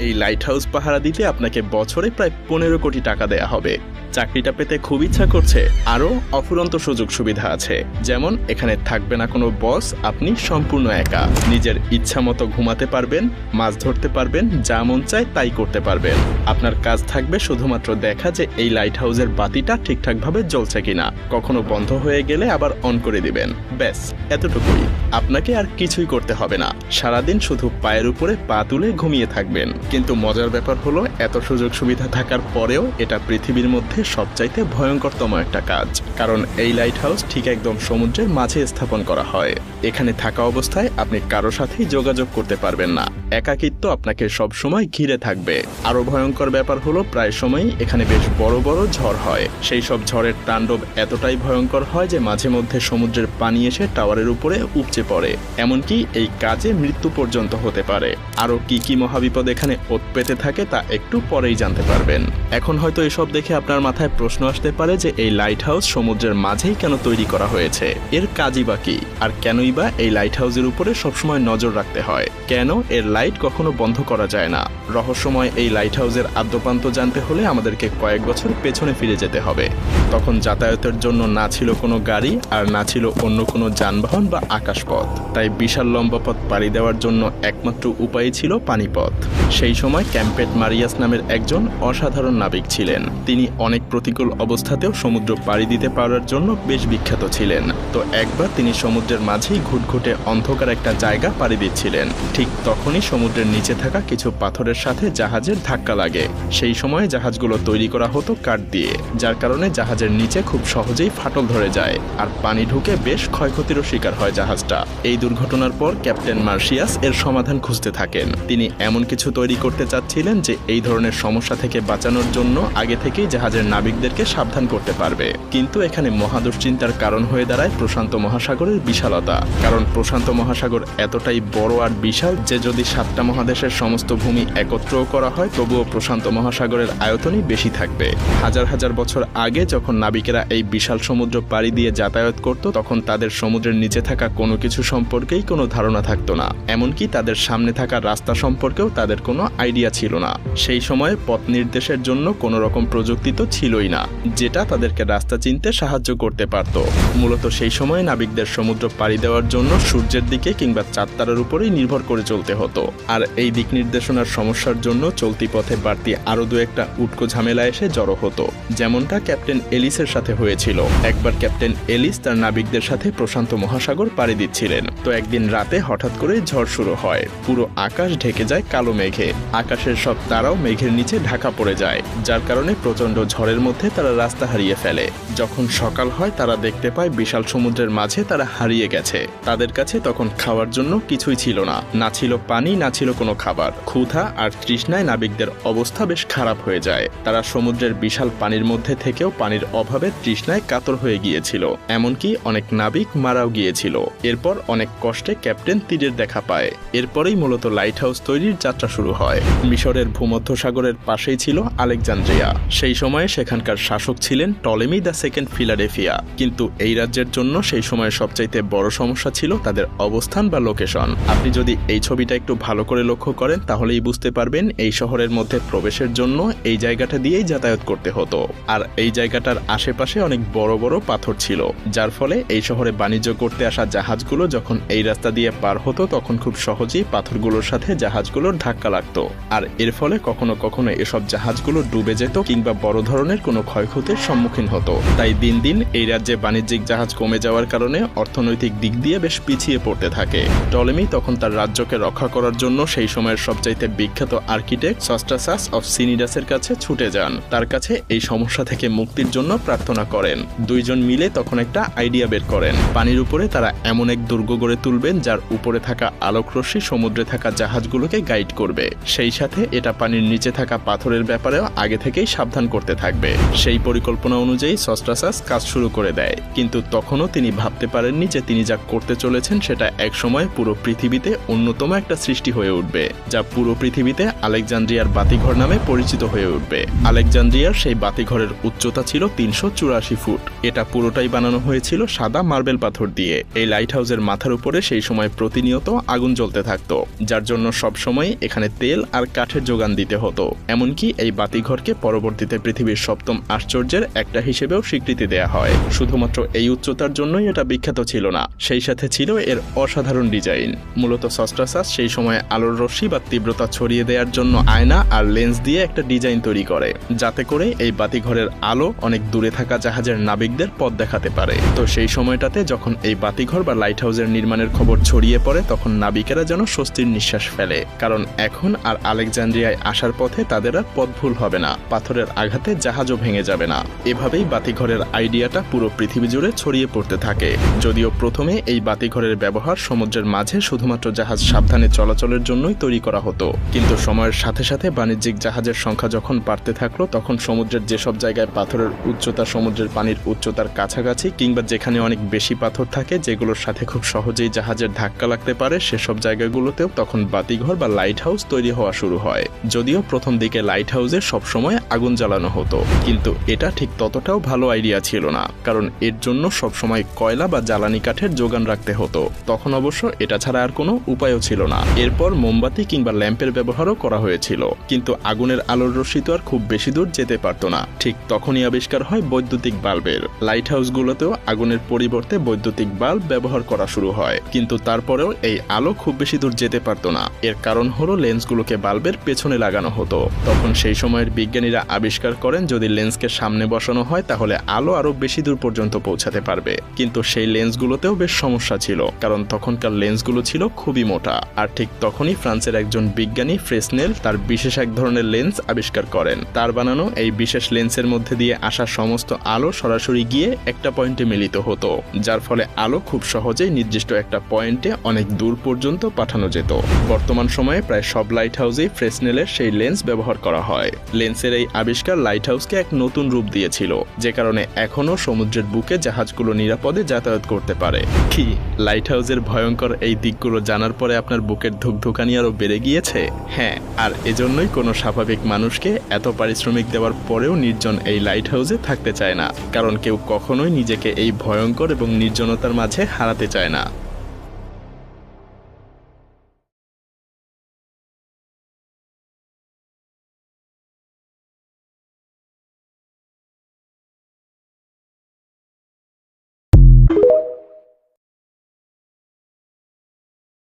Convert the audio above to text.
এই light house পাহারা দিতে আপনাকে বছরে প্রায় 15 কোটি টাকা দেয়া হবে। চাকরিটা পেতে খুব ইচ্ছা করছে? আরও অফুরন্ত সুযোগ সুবিধা আছে। যেমন এখানে থাকবে না কোনো বস, আপনি সম্পূর্ণ একা। নিজের ইচ্ছা মতো ঘুমাতে পারবেন, মাছ ধরতে পারবেন, যা মন চায় তাই করতে পারবেন। আপনার কাজ থাকবে শুধুমাত্র দেখা যে এই লাইট হাউসের বাতিটা ঠিকঠাকভাবে জ্বলছে কিনা, কখনো বন্ধ হয়ে গেলে আবার অন করে দিবেন। ব্যাস এতটুকুই, আপনাকে আর কিছুই করতে হবে না। সারাদিন শুধু পায়ের উপরে পা তুলে ঘুমিয়ে থাকবেন। কিন্তু মজার ব্যাপার হলো, এত সুযোগ সুবিধা থাকার পরেও এটা পৃথিবীর মধ্যে সবচাইতে ভয়ঙ্করতম একটা কাজ। কারণ এই লাইট হাউস ঠিক একদম সমুদ্রের মাঝে স্থাপন করা হয়। এখানে থাকা অবস্থায় আপনি কারো সাথেই যোগাযোগ করতে পারবেন না। একাকিত্ব আপনাকে সবসময় ঘিরে থাকবে। আরো ভয়ঙ্কর ব্যাপার হলো, প্রায় সময়ই এখানে বেশ বড় বড় ঝড় হয়। সেই সব ঝড়ের তাণ্ডব এতটাই ভয়ঙ্কর হয় যে মাঝে মধ্যে সমুদ্রের পানি এসে টাওয়ারের উপরে উপচে পড়ে। এমনকি এই কাজে মৃত্যু পর্যন্ত হতে পারে। আরো কি কি মহাবিপদ এখানে ওত পেতে থাকে তা একটু পরেই জানতে পারবেন। এখন হয়তো এসব দেখে আপনার মাথায় প্রশ্ন আসতে পারে যে এই লাইট হাউস সমুদ্রের মাঝেই কেন তৈরি করা হয়েছে, এর কাজই বা কি, আর কেনই বা এই লাইট হাউসের উপরে সবসময় নজর রাখতে হয়, কেন এর লাইট কখনো বন্ধ করা যায় না। রহস্যময় এই লাইট হাউসের আদ্যপান্ত জানতে হলে আমাদেরকে কয়েক বছর পেছনে ফিরে যেতে হবে। তখন যাতায়াতের জন্য না ছিল কোনো গাড়ি, আর না ছিল অন্য কোনো যানবাহন বা আকাশপথ। তাই বিশাল লম্বা পথ পাড়ি দেওয়ার জন্য একমাত্র উপায় ছিল পানিপথ। সেই সময় ক্যাম্পেট মারিয়াস নামের একজন অসাধারণ নাবিক ছিলেন। তিনি অনেক প্রতিকূল অবস্থাতেও সমুদ্র পাড়ি দিতে পারার জন্য বেশ বিখ্যাত ছিলেন। তো একবার তিনি সমুদ্রের মাঝেই ঘুটঘুটে অন্ধকার একটা জায়গা পাড়ি দিচ্ছিলেন। ঠিক তখনই সমুদ্রের নিচে থাকা কিছু পাথরের সাথে জাহাজের ধাক্কা লাগে। সেই সময় জাহাজগুলো তৈরি করা হতো কাঠ দিয়ে, যার কারণে জাহাজের নিচে খুব সহজেই ফাটল ধরে যায়, আর পানি ঢুকে বেশ ক্ষয়ক্ষতিরও শিকার হয় জাহাজটা। এই দুর্ঘটনার পর ক্যাপ্টেন মার্শিয়াস এর সমাধান খুঁজতে থাকেন। তিনি এমন কিছু তৈরি করতে চাচ্ছিলেন যে এই ধরনের সমস্যা থেকে বাঁচানোর জন্য আগে থেকেই জাহাজের নাবিকদেরকে সাবধান করতে পারবে। কিন্তু এখানে মহাদুশ্চিন্তার কারণ হয়ে দাঁড়ায় প্রশান্ত মহাসাগরের বিশালতা। কারণ প্রশান্ত মহাসাগর এতটাই বড় আর বিশাল যে যদি 7টা মহাদেশের সমস্ত ভূমি একত্রও করা হয় তবুও প্রশান্ত মহাসাগরের আয়তনই বেশি থাকবে। হাজার হাজার বছর আগে যখন নাবিকেরা এই বিশাল সমুদ্র পাড়ি দিয়ে যাতায়াত করত, তখন তাদের সমুদ্রের নিচে থাকা কোনো কিছু সম্পর্কেই কোনো ধারণা থাকতো না। এমনকি তাদের সামনে থাকা রাস্তা সম্পর্কেও তাদের কোনো আইডিয়া ছিল না। সেই সময়ে পথ নির্দেশের জন্য কোনো রকম প্রযুক্তি তো ছিলই না, যেটা তাদেরকে রাস্তা চিনতে সাহায্য করতে পারত। মূলত সেই সময় নাবিকদের সমুদ্র পাড়ি দেওয়ার জন্য সূর্যের দিকে কিংবা চাঁদ তারার উপরেই নির্ভর করে চলতে হতো। আর এই দিক নির্দেশনার সমস্যার জন্য চলতি পথে বাড়তি আরো দু একটা উটকো ঝামেলা এসে জড়ো হতো, যেমনটা ক্যাপ্টেন এলিসের সাথে হয়েছিল। একবার ক্যাপ্টেন এলিস তার নাবিকদের সাথে প্রশান্ত মহাসাগর পাড়ি দিচ্ছিলেন। তো একদিন রাতে হঠাৎ করে ঝড় শুরু হয়। পুরো আকাশ ঢেকে যায় কালো মেঘে। আকাশের সব তারাও মেঘের নিচে ঢাকা পড়ে যায়, যার কারণে প্রচন্ড ঝড়ের মধ্যে তারা রাস্তা হারিয়ে ফেলে। যখন সকাল হয় তারা দেখতে পায় বিশাল সমুদ্রের মাঝে তারা হারিয়ে গেছে। তাদের কাছে তখন খাওয়ার জন্য কিছুই ছিল না, না ছিল পানি, না ছিল কোনো খাবার। ক্ষুধা আর তৃষ্ণায় নাবিকদের অবস্থা বেশ খারাপ হয়ে যায়। তারা সমুদ্রের বিশাল পানির মধ্যে থেকেও পানির অভাবে তৃষ্ণায় কাতর হয়ে গিয়েছিল। এমনকি অনেক নাবিক মারাও গিয়েছিল। এরপর অনেক কষ্টে ক্যাপ্টেন তীরের দেখা পায়। এরপরেই মূলত লাইট হাউস তৈরির যাত্রা শুরু হয়। মিশরের ভূমধ্যসাগরের পাশেই ছিল আলেকজান্দ্রিয়া। সেই সময়ে সেখানকার শাসক ছিলেন টলেমি দ্য সেকেন্ড ফিলাডেলফিয়া। কিন্তু এই রাজ্যের জন্য সেই সময় সবচাইতে বড় সমস্যা ছিল তাদের অবস্থান বা লোকেশন। আপনি যদি এই ছবিটা একটু ভালো করে লক্ষ্য করেন তাহলেই বুঝতে পারবেন এই শহরের মধ্যে প্রবেশের জন্য এই জায়গাটা দিয়েই যাতায়াত করতে হতো। আর এই জায়গাটার আশেপাশে অনেক বড় বড় পাথর ছিল, যার ফলে এই শহরে বাণিজ্য করতে আসা জাহাজগুলো যখন এই রাস্তা দিয়ে পার হতো তখন খুব সহজেই পাথরগুলোর সাথে জাহাজগুলোর ধাক্কা লাগতো। আর এর ফলে কখনো কখনো এসব জাহাজগুলো ডুবে যেত কিংবা বড় ধরনের কোনো ক্ষয়ক্ষতির সম্মুখীন হতো। তাই দিন দিন এই রাজ্যে বাণিজ্যিক জাহাজ কমে যাওয়ার কারণে অর্থনৈতিক দিক দিয়ে বেশ পিছিয়ে পড়তে থাকে। টলেমি তখন তার রাজ্যকে রক্ষা করার জন্য সেই সময়ের সবচাইতে বিখ্যাত আর্কিটেক্ট সস্ট্রাসাস অফ সিনিডাসের কাছে ছুটে যান। তার কাছে এই সমস্যা থেকে মুক্তির জন্য প্রার্থনা করেন। দুইজন মিলে তখন একটা আইডিয়া বের করেন। পানির উপরে তারা এমন এক দুর্গ গড়ে তুলবেন যার উপরে থাকা আলোকরশ্মি সমুদ্রে থাকা জাহাজগুলোকে গাইড করবে। সেই সাথে এটা পানির নিচে থাকা পাথরের ব্যাপারেও আগে থেকেই সাবধান করতে থাকবে। সেই পরিকল্পনা অনুযায়ী সস্ট্রাসাস কাজ শুরু করে দেয়। কিন্তু তখনও তিনি ভাবতে পারেননি যে তিনি যা করতে চলেছেন সেটা একসময় পুরো পৃথিবীতে অন্যতম একটা সৃষ্টি হয়ে উঠবে, যা পুরো পৃথিবীতে আলেকজান্দ্রিয়ার বাতিঘর নামে পরিচিত হয়ে উঠবে। আলেকজান্দ্রিয়ার সেই বাতিঘরের উচ্চতা ছিল 384 ফুট। এটা পুরোটাই বানানো হয়েছিল সাদা মার্বেল পাথর দিয়ে। এই লাইট হাউসের হাউসের মাথার উপরে সেই সময় প্রতিনিয়ত আগুন জ্বলতে থাকতো, যার জন্য সবসময় এখানে তেল আর কাঠের যোগান দিতে হতো। এমনকি এই বাতিঘরকে পরবর্তীতে পৃথিবীর 7ম আশ্চর্যের একটা হিসেবেও স্বীকৃতি দেয়া হয়। শুধুমাত্র এই উচ্চতার জন্যই এটা বিখ্যাত ছিল না, সেই সাথে ছিল এর অসাধারণ ডিজাইন। মূলত সস্ট্রাসাস সেই সময় আলোর রশ্মি বা তীব্রতা ছড়িয়ে দেওয়ার জন্য আয়না আর লেন্স দিয়ে একটা ডিজাইন তৈরি করে, যাতে করে এই বাতিঘরের আলো অনেক দূরে থাকা জাহাজের নাবিকদের পথ দেখাতে পারে। তো সেই সময়টাতে যখন এই বাতিঘর বা লাইট হাউসের নির্মাণের খবর ছড়িয়ে পড়ে, তখন নাবিকেরা যেন স্বস্তির নিঃশ্বাস ফেলে, কারণ এখন আর আলেকজান্দ্রিয়ায় আসার পথে তাদের আর পথ ভুল হবে না, পাথরের আঘাতে জাহাজও ভেঙে যাবে না। এভাবেই বাতিঘরের আইডিয়াটা পুরো পৃথিবী জুড়ে ছড়িয়ে পড়তে থাকে। যদিও প্রথমে এই বাতিঘরের ব্যবহার সমুদ্রের মাঝে শুধুমাত্র জাহাজ সাবধানে চলাচলের জন্যই তৈরি করা হতো, কিন্তু সময়ের সাথে সাথে বাণিজ্যিক জাহাজের সংখ্যা যখন বাড়তে থাকলো, তখন সমুদ্রের যেসব জায়গায় পাথরের উচ্চতা সমুদ্রের পানির উচ্চতার কাছাকাছি কিংবা যেখানে অনেক বেশি পাথর থাকে যেগুলোর সাথে খুব সহজেই জাহাজের ধাক্কা লাগতে পারে, সেসব জায়গাগুলোতেও তখন বাতিঘর বা লাইট হাউস তৈরি হওয়া শুরু হয়। যদিও প্রথম দিকে লাইট হাউসে সবসময় আগুন জ্বালানো হতো, কিন্তু এটা ঠিক ততটাও ভালো আইডিয়া ছিল না, কারণ এর জন্য সবসময় কয়লা বা জ্বালানি কাঠের যোগান রাখতে হতো। তখন অবশ্য এটা ছাড়া আর কোনো উপায়ও ছিল না। এরপর মোমবাতি কিংবা ল্যাম্পের ব্যবহারও করা হয়েছিল, কিন্তু আগুনের আলোর রশ্মি তো আর খুব বেশি দূর যেতে পারত না। ঠিক তখনই আবিষ্কার হয় বৈদ্যুতিক বাল্বের। লাইট হাউসগুলোতেও আগুনের পরিবর্তে বৈদ্যুতিক বাল্ব ব্যবহার করা শুরু হয়, কিন্তু তারপরেও এই আলো খুব বেশি দূর যেতে পারত না। এর কারণ হলো লেন্সগুলোকে বাল্বের পেছনে লাগানো হতো। তখন সেই সময়ের বিজ্ঞানীরা আবিষ্কার করেন যদি লেন্সকে সামনে বসানো হয় তাহলে আলো আরো বেশি দূর পর্যন্ত পৌঁছাতে পারবে, কিন্তু সেই লেন্সগুলোতেও বেশ সমস্যা ছিল, কারণ তখনকার লেন্সগুলো ছিল খুবই মোটা। আর ঠিক তখনই ফ্রান্সের একজন বিজ্ঞানী ফ্রেসনেল তার বিশেষ এক ধরনের লেন্স আবিষ্কার করেন। তার বানানো এই বিশেষ লেন্সের মধ্যে দিয়ে আসা সমস্ত আলো সরাসরি গিয়ে একটা পয়েন্টে মিলিত হতো, যার ফলে আলো খুব সহজেই নির্দিষ্ট একটা পয়েন্টে অনেক দূর পর্যন্ত পাঠানো যেত। বর্তমান সময়ে প্রায় সব লাইট হাউসেই ফ্রেসনেলের সেই লেন্স ব্যবহার করা হয়। লেন্সের এই আবিষ্কার লাইট হাউসকে এক নতুন রূপ দিয়েছিল, যে কারণে এখনও সমুদ্রের বুকে জাহাজগুলো নিরাপদে যাতায়াত করতে পারে। কি লাইট হাউসের ভয়ঙ্কর এই দিকগুলো জানার পরে আপনার বুকের ধুকধুকানি আরো বেড়ে গিয়েছে? হ্যাঁ, আর এজন্যই কোনো স্বাভাবিক মানুষকে এত পারিশ্রমিক দেওয়ার পরেও নির্জন এই লাইট হাউসে থাকতে চায় না, কারণ কেউ কখনোই নিজেকে এই ভয়ঙ্কর এবং নির্জনতার মাঝে হারাতে চায় না।